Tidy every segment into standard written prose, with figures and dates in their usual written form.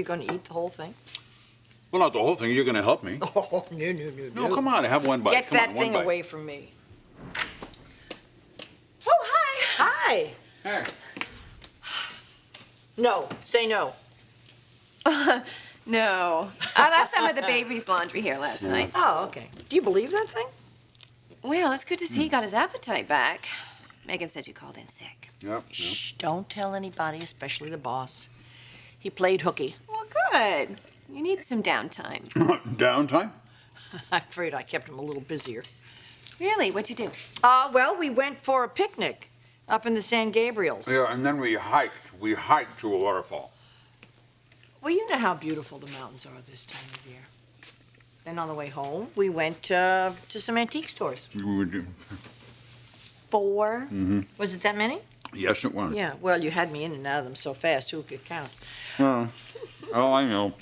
You going to eat the whole thing? Well, not the whole thing. You're going to help me. Oh, no. No, come on. Have one bite. Get Come that on, one thing bite. away from me. Oh, hi. Hi. Hey. No. Say no. No. I left some of the baby's laundry here last night. Oh, okay. Do you believe that thing? Well, it's good to see he got his appetite back. Megan said you called in sick. Yep. Shh, don't tell anybody, especially the boss. He played hooky. Well, good. You need some downtime. Downtime? I'm afraid I kept him a little busier. Really? What'd you do? Well, we went for a picnic up in the San Gabriels. Yeah, and then we hiked. We hiked to a waterfall. Well, you know how beautiful the mountains are this time of year. Then on the way home, we went to some antique stores. We would. 4? Was it that many? Yes, it was. Yeah, well, you had me in and out of them so fast, who could count? Oh, I know.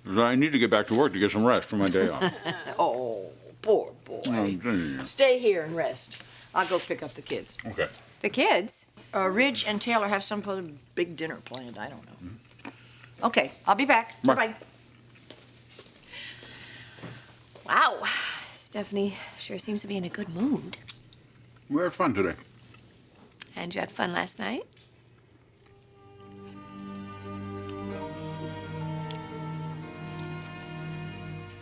'Cause I need to get back to work to get some rest for my day off. Oh, poor boy. Yeah. Stay here and rest. I'll go pick up the kids. Okay. The kids? Ridge and Taylor have some kind of big dinner planned. I don't know. Okay, I'll be back. Bye. Bye-bye. Wow. Stephanie sure seems to be in a good mood. We had fun today. And you had fun last night?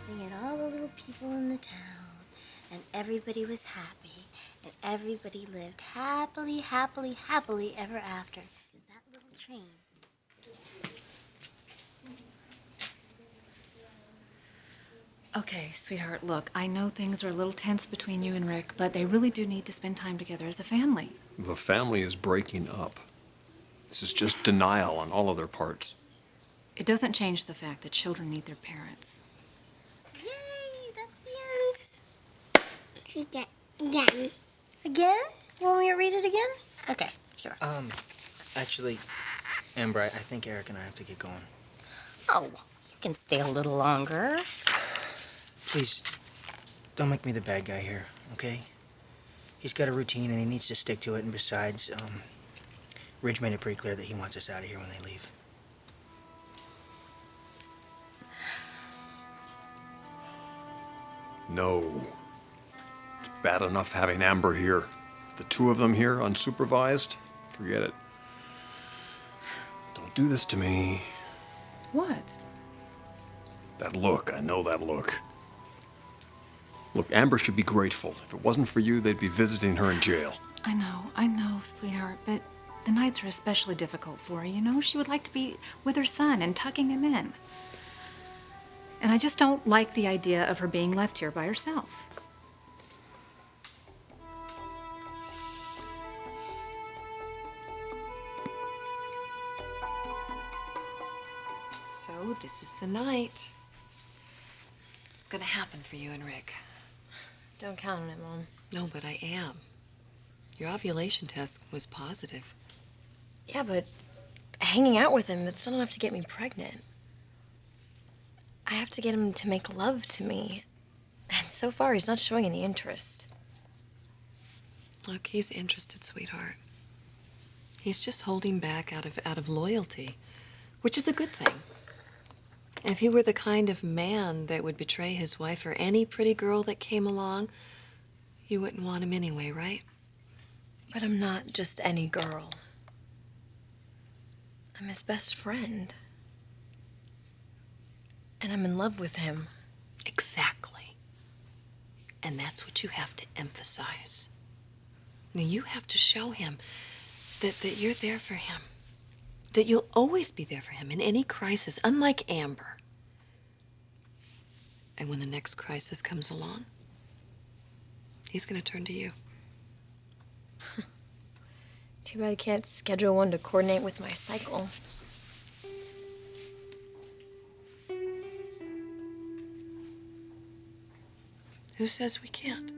We had all the little people in the town, and everybody was happy, and everybody lived happily, happily, happily ever after. Is that little train? Okay, sweetheart, look, I know things are a little tense between you and Rick, but they really do need to spend time together as a family. The family is breaking up. This is just denial on all of their parts. It doesn't change the fact that children need their parents. Yay, that's the end. Again. Again? Want me to read it again? Okay, sure. Actually, Amber, I think Eric and I have to get going. Oh, you can stay a little longer. Please, don't make me the bad guy here, okay? He's got a routine and he needs to stick to it, and besides, Ridge made it pretty clear that he wants us out of here when they leave. No. It's bad enough having Amber here. The two of them here, unsupervised, forget it. Don't do this to me. What? That look, I know that look. Look, Amber should be grateful. If it wasn't for you, they'd be visiting her in jail. I know, sweetheart, but the nights are especially difficult for her, you know? She would like to be with her son and tucking him in. And I just don't like the idea of her being left here by herself. So this is the night. It's gonna happen for you and Rick. Don't count on it, Mom. No, but I am. Your ovulation test was positive. Yeah, but hanging out with him, it's not enough to get me pregnant. I have to get him to make love to me. And so far, he's not showing any interest. Look, he's interested, sweetheart. He's just holding back out of loyalty, which is a good thing. If he were the kind of man that would betray his wife for any pretty girl that came along, you wouldn't want him anyway, right? But I'm not just any girl. I'm his best friend. And I'm in love with him. Exactly. And that's what you have to emphasize. Now, you have to show him that you're there for him. That you'll always be there for him in any crisis, unlike Amber. And when the next crisis comes along, he's going to turn to you. Too bad I can't schedule one to coordinate with my cycle. Who says we can't?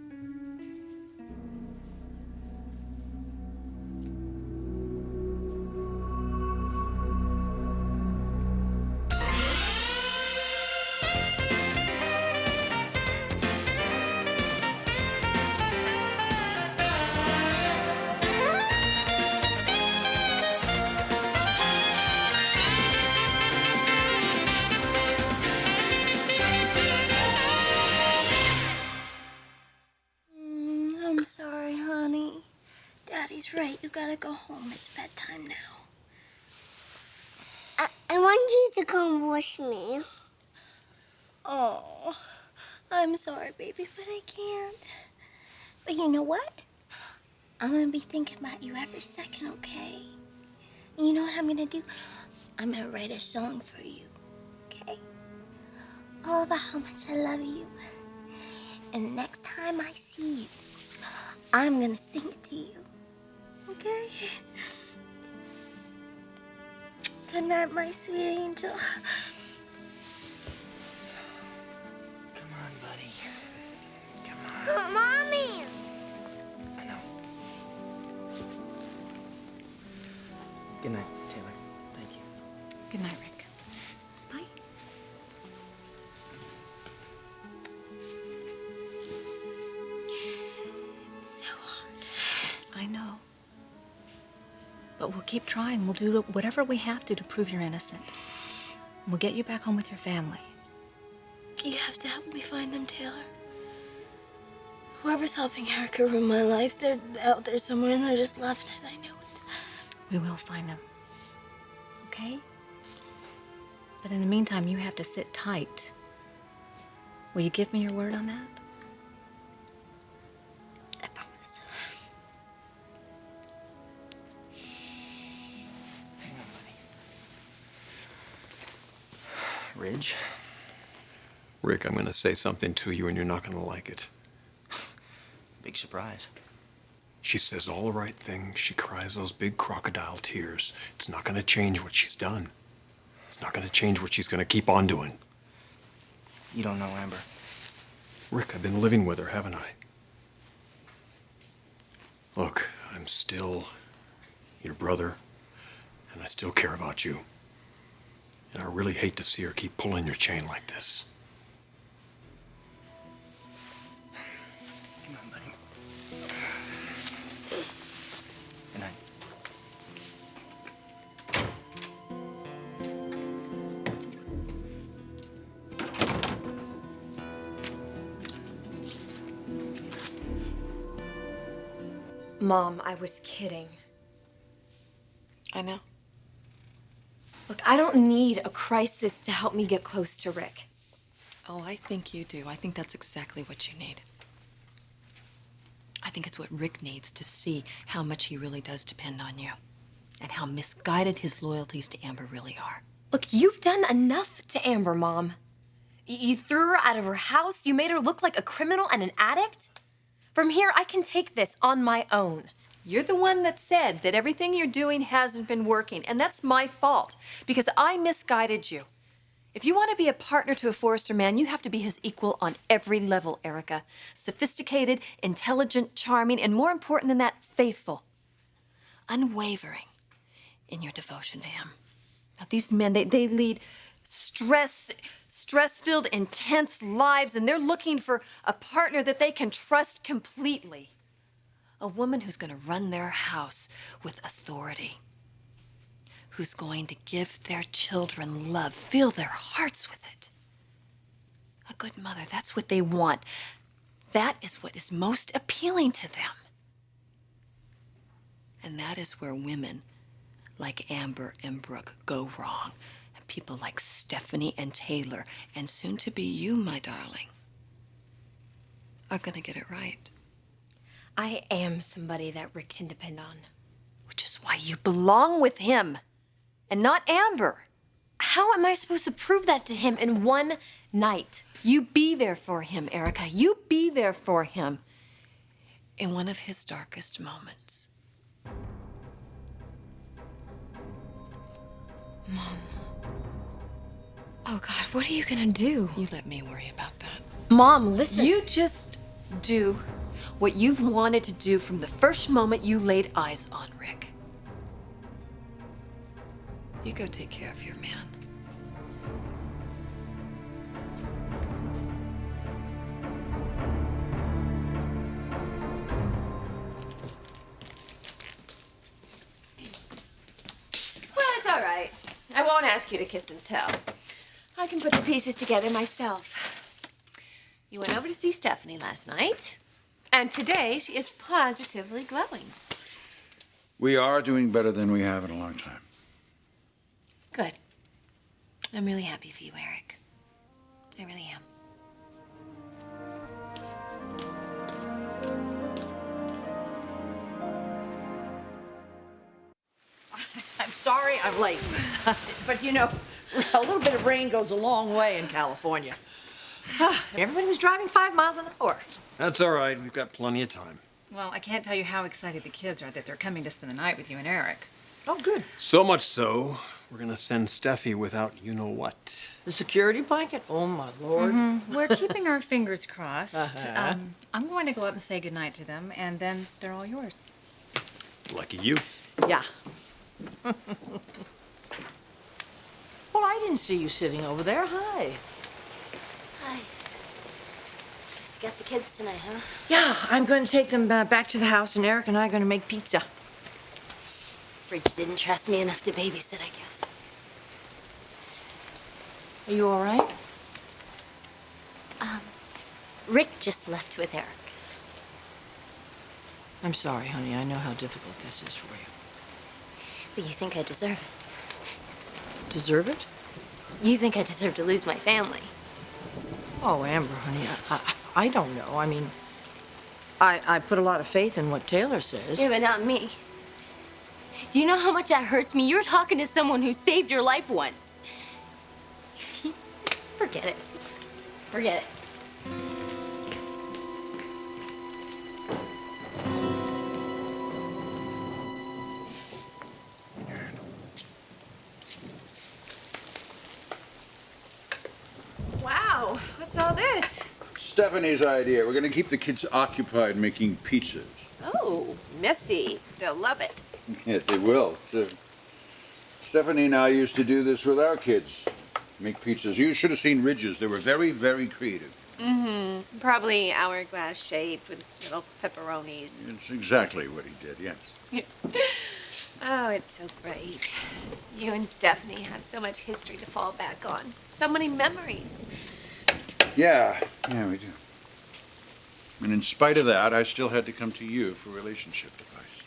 gotta go home. It's bedtime now. I want you to come with me. Oh, I'm sorry, baby, but I can't. But you know what? I'm gonna be thinking about you every second, okay? And you know what I'm gonna do? I'm gonna write a song for you, okay? All about how much I love you. And the next time I see you, I'm gonna sing it to you, okay? Good night, my sweet angel. Come on, buddy. Come on. Oh, Mommy! I know. Good night, Taylor. Thank you. Good night, Rick. Bye. It's so hard. I know. But we'll keep trying. We'll do whatever we have to prove you're innocent. We'll get you back home with your family. You have to help me find them, Taylor. Whoever's helping Erica ruin my life, they're out there somewhere and they're just left it. I know it. We will find them. Okay? But in the meantime, you have to sit tight. Will you give me your word on that? I promise. Hang on, buddy. Ridge? Rick, I'm going to say something to you and you're not going to like it. Big surprise. She says all the right things. She cries those big crocodile tears. It's not going to change what she's done. It's not going to change what she's going to keep on doing. You don't know Amber. Rick, I've been living with her, haven't I? Look, I'm still your brother, and I still care about you. And I really hate to see her keep pulling your chain like this. Come on, buddy. Good night. Mom, I was kidding. I know. Look, I don't need a crisis to help me get close to Rick. Oh, I think you do. I think that's exactly what you need. I think it's what Rick needs to see how much he really does depend on you and how misguided his loyalties to Amber really are. Look, you've done enough to Amber, Mom. You threw her out of her house. You made her look like a criminal and an addict. From here, I can take this on my own. You're the one that said that everything you're doing hasn't been working, and that's my fault because I misguided you. If you want to be a partner to a Forrester man, you have to be his equal on every level, Erica. Sophisticated, intelligent, charming, and more important than that, faithful. Unwavering in your devotion to him. Now, these men, they lead stress-filled, intense lives, and they're looking for a partner that they can trust completely. A woman who's going to run their house with authority. Who's going to give their children love, fill their hearts with it. A good mother, that's what they want. That is what is most appealing to them. And that is where women like Amber and Brooke go wrong. And people like Stephanie and Taylor, and soon to be you, my darling, are going to get it right. I am somebody that Rick can depend on. Which is why you belong with him. And not Amber. How am I supposed to prove that to him in one night? You be there for him, Erica. You be there for him in one of his darkest moments. Mom. Oh, God, what are you gonna do? You let me worry about that. Mom, listen. You just do what you've wanted to do from the first moment you laid eyes on Rick. You go take care of your man. Well, it's all right. I won't ask you to kiss and tell. I can put the pieces together myself. You went over to see Stephanie last night, and today she is positively glowing. We are doing better than we have in a long time. Good. I'm really happy for you, Eric. I really am. I'm sorry I'm late. But you know, a little bit of rain goes a long way in California. Everybody was driving 5 miles an hour. That's all right. We've got plenty of time. Well, I can't tell you how excited the kids are that they're coming to spend the night with you and Eric. Oh, good. So much so, we're gonna send Steffi without you-know-what. The security blanket? Oh, my Lord. We're keeping our fingers crossed. I'm going to go up and say goodnight to them, and then they're all yours. Lucky you. Yeah. Well, I didn't see you sitting over there. Hi. Hi. Guess you got the kids tonight, huh? Yeah, I'm going to take them back to the house, and Eric and I are going to make pizza. Bridge didn't trust me enough to babysit, I guess. Are you all right? Rick just left with Eric. I'm sorry, honey. I know how difficult this is for you. But you think I deserve it. Deserve it? You think I deserve to lose my family. Oh, Amber, honey, I don't know. I mean, I put a lot of faith in what Taylor says. Yeah, but not me. Do you know how much that hurts me? You're talking to someone who saved your life once. Forget it. Just forget it. Wow, what's all this? Stephanie's idea. We're going to keep the kids occupied making pizzas. Oh, messy. They'll love it. Yes, they will. Stephanie and I used to do this with our kids. Make pizzas. You should have seen Ridge's. They were very, very creative. Mm-hmm. Probably hourglass shaped with little pepperonis. It's exactly what he did, yes. Oh, it's so great. You and Stephanie have so much history to fall back on. So many memories. Yeah, we do. And in spite of that, I still had to come to you for relationship advice.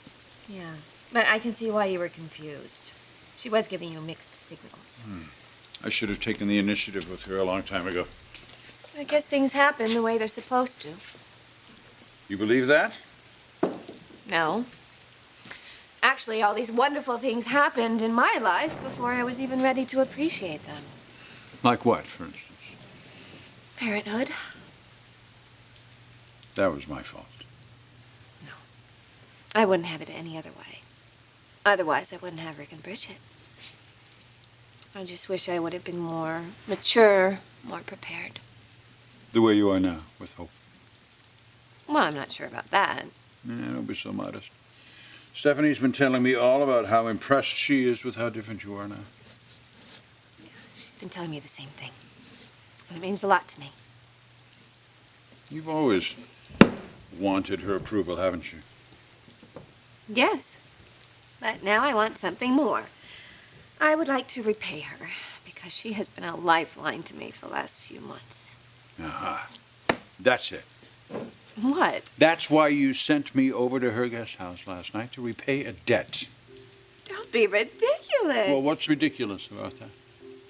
Yeah, but I can see why you were confused. She was giving you mixed signals. I should have taken the initiative with her a long time ago. I guess things happen the way they're supposed to. You believe that? No. Actually, all these wonderful things happened in my life before I was even ready to appreciate them. Like what, for instance? Parenthood. That was my fault. No. I wouldn't have it any other way. Otherwise, I wouldn't have Rick and Bridget. I just wish I would have been more mature, more prepared. The way you are now, with hope. Well, I'm not sure about that. Don't be so modest. Stephanie's been telling me all about how impressed she is with how different you are now. Yeah, she's been telling me the same thing. And it means a lot to me. You've always wanted her approval, haven't you? Yes. But now I want something more. I would like to repay her because she has been a lifeline to me for the last few months. Aha. That's it. What? That's why you sent me over to her guest house last night, to repay a debt. Don't be ridiculous. Well, what's ridiculous about that?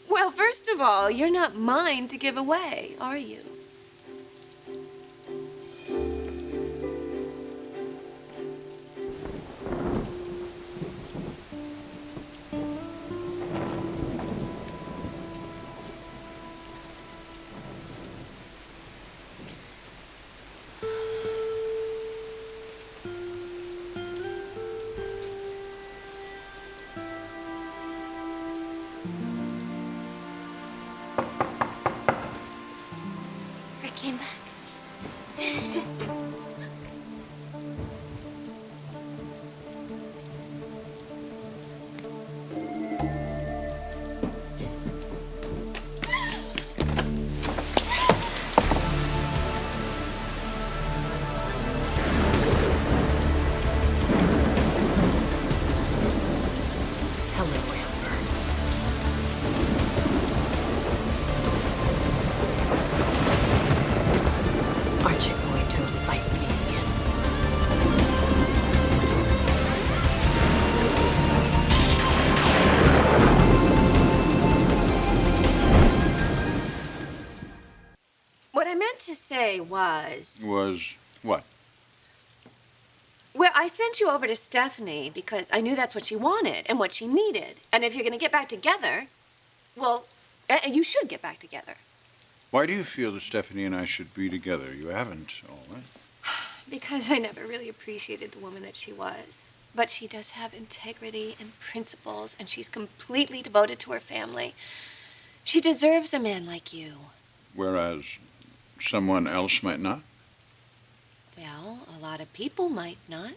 Well, first of all, you're not mine to give away, are you? Rick came back. Hello, Amber. Aren't you going to invite me in? to say was... Was what? Well, I sent you over to Stephanie because I knew that's what she wanted and what she needed. And if you're going to get back together, well, you should get back together. Why do you feel that Stephanie and I should be together? You haven't, all right? Because I never really appreciated the woman that she was. But she does have integrity and principles, and she's completely devoted to her family. She deserves a man like you. Whereas someone else might not? Well, a lot of people might not.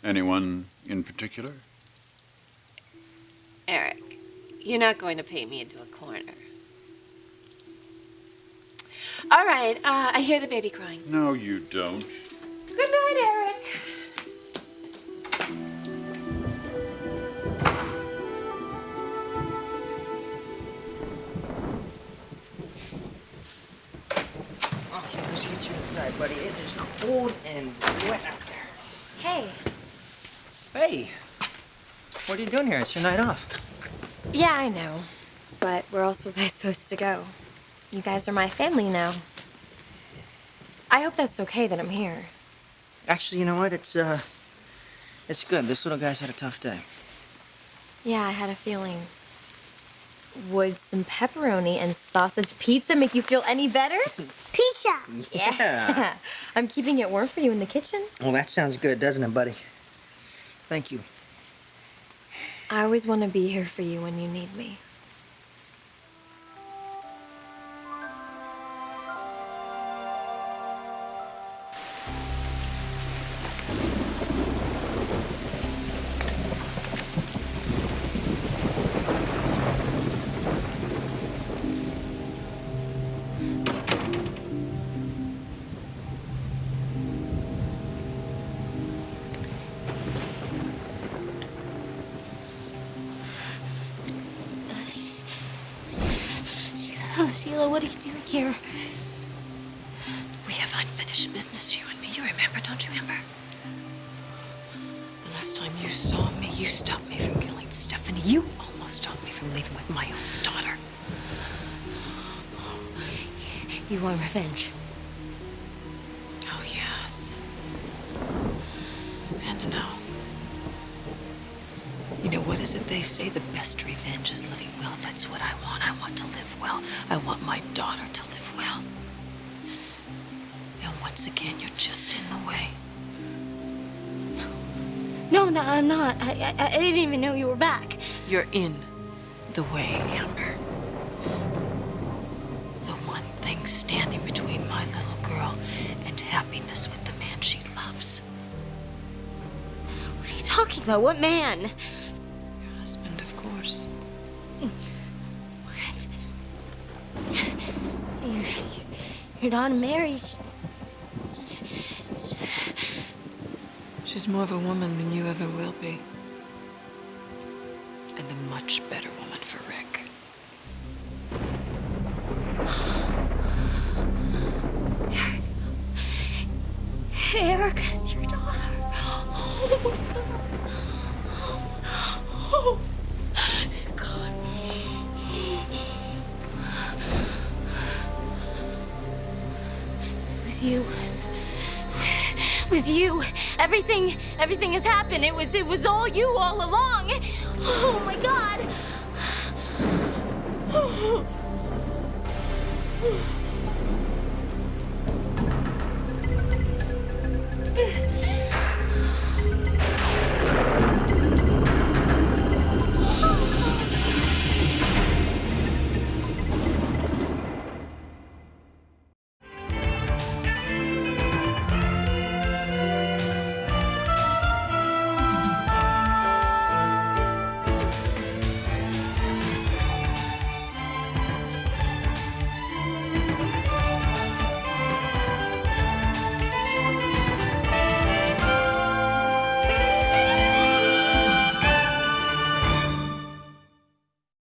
Anyone in particular? Eric, you're not going to paint me into a corner. All right, I hear the baby crying. No, you don't. Good night, Eric. Okay, let's get you inside, buddy. It is cold and wet out there. Hey. Hey, what are you doing here? It's your night off. Yeah, I know. But where else was I supposed to go? You guys are my family now. I hope that's okay that I'm here. Actually, you know what? It's good. This little guy's had a tough day. Yeah, I had a feeling. Would some pepperoni and sausage pizza make you feel any better? Pizza! Yeah. I'm keeping it warm for you in the kitchen. Well, that sounds good, doesn't it, buddy? Thank you. I always want to be here for you when you need me. Sheila, what are you doing here? We have unfinished business, you and me. You remember, don't you remember? The last time you saw me, you stopped me from killing Stephanie. You almost stopped me from leaving with my own daughter. You want revenge? Oh, yes. And no. You know, what is it they say? The best revenge is living well. That's what I want. I want to live well. I want my daughter to live well. And once again, you're just in the way. No, I'm not. I didn't even know you were back. You're in the way, Amber. The one thing standing between my little girl and happiness with the man she loves. What are you talking about? What man? Your husband, of course. What? Your daughter Mary. She's more of a woman than you ever will be. And a much better woman for Rick. Erica's your daughter. Oh my God. Oh God. With you, everything has happened. It was all you all along. Oh my God.